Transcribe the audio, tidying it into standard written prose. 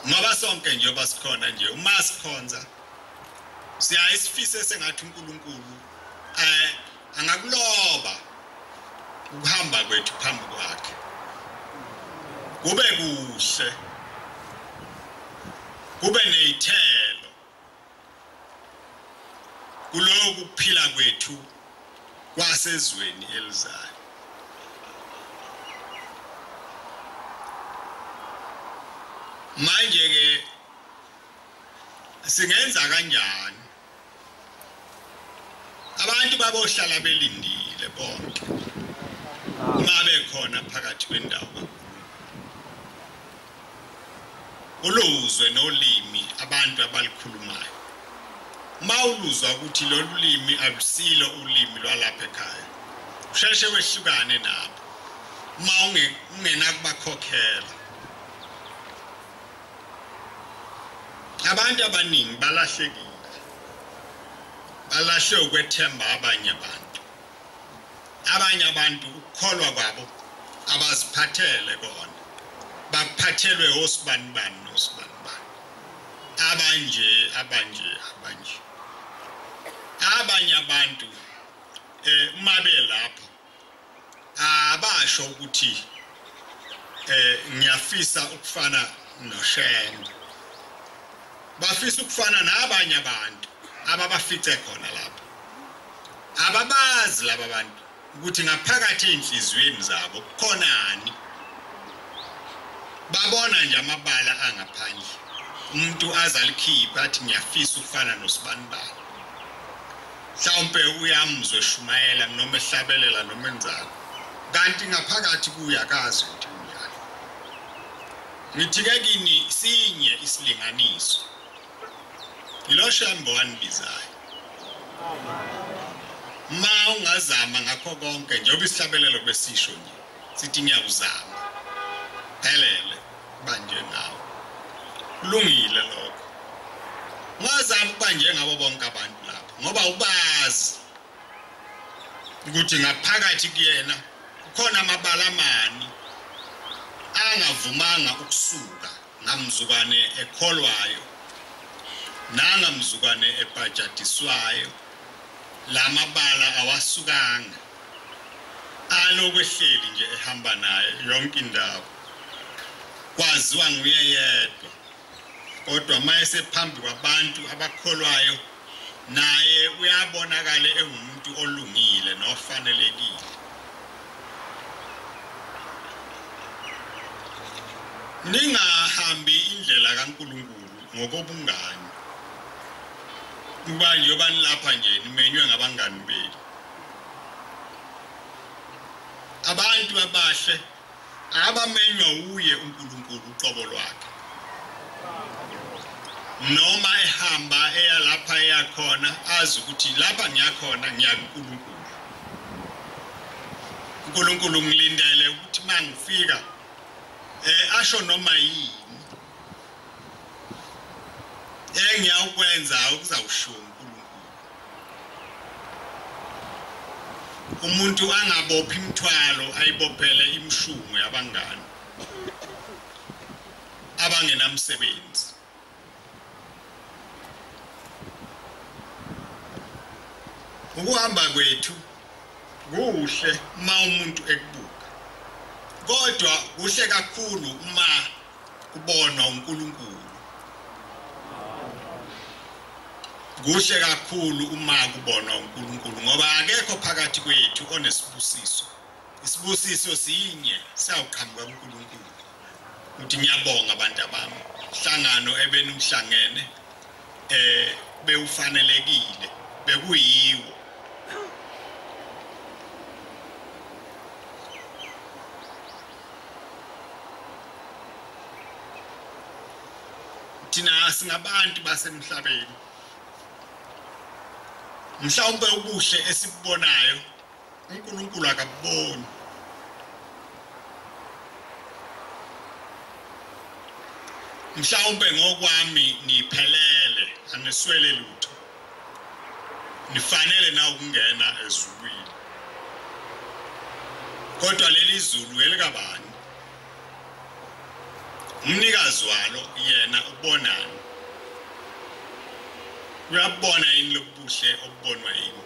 ngoba sonke nje basikhona nje uma sikhonza siyayisifise sengathi uNkulunkulu angakuloba ukuhamba kwethu phambi kwakhe kube kuhle kube nezithelo kuloko kuphila kwethu kwasezweni elizayo. Manje ke singenza kanjani? Abantu babohlala belindile bonke uma bekhona phakathi kwendawo uluzwe nolimi abantu abalikhulumayo. Uma uluzwa ukuthi lolu limi alusilo ulimi lwalapha ekhaya usheshe wehlukane nabo uma ungena kubakhokhela. Abantu abaningi balahlekile, balahle ukwethemba abanye abantu ukukholwa kwabo abaziphathele kona, baphathelwe osibanibani nosibanibani, abanye abantu uma belapha abasho ukuthi ngiyafisa ukufana noShembe, bafisa ukufana nabanye abantu ababafice khona lapha. Ababazi laba bantu ukuthi ngaphakathi enhliziyweni zabo kukhonani. Babona nje amabala angaphandle. Umuntu azalikhipha athi ngiyafisa ukufana noSibanibani. Mhlawumbe uyamzwe Shumayela noma ehlabelela noma enzalo. Kanti ngaphakathi kuyakazi ukuthi njalo. Ngithi ke kini sinye isilinganiso. Ilo Shembe wanibizayo. Ma ungazama ngakho konke njengoba isihlabelelo besisho nje sithi ngiyakuzama phelele banje nawe kulungile lokho. Ungazama ukuba njengabo bonke abantu lapha ngoba ubazi ukuthi ngaphakathi kuyena kukhona amabala amani angavumanga ukusuka ngamzukwane ekholwayo nangamzukwane ebhajadiswayo. Lamabala awasukanga alokwehleli nje ehamba naye yonke indawo kwaziwa nguye yedwa, kodwa mayese phambi kwabantu abakholwayo naye uyabonakala engumuntu olungile nofanelekile. Ningahambi indlela kaNkulunkulu ngokobungani kuba njengoba nilapha nje nimenywe ngabangani benu. Abantu abahle abamenywa uye uNkulunkulu uqobo lwakhe. Noma ehamba eya lapha eyakhona azi ukuthi lapha ngiyakhona ngiyakuNkulunkulu. uNkulunkulu ngilindele ukuthi mangifika asho noma yini engiyakwenza ukuzawusho uNkulunkulu. Umuntu angabophi imithwalo ayibophele imshumo yabangani abangenamsebenzi. Ukuhamba kwethu kuhle uma umuntu ekubuka, kodwa kuhle kakhulu uma kubonwa uNkulunkulu. Kuhle kakhulu uma kubonwa uNkulunkulu ngoba akekho phakathi kwethu onesibusiso. Isibusiso sinye sawuqhamuka kuNkulunkulu. Uthi ngiyabonga abantu abami hlangano ebenimhlangene bewufanelekile bekuyiwo. Thina singabantu basemhlabeni. Mhlawumbe ubuhle esibubonayo uNkulunkulu akabuboni. Mhlawumbe ngokwami niphelele aniswele lutho. Nifanele na ukungena ezulwini. Kodwa leli zulu elikabani umnikazi walo yena ubonani uyabona yini lobuhle obubonwa yini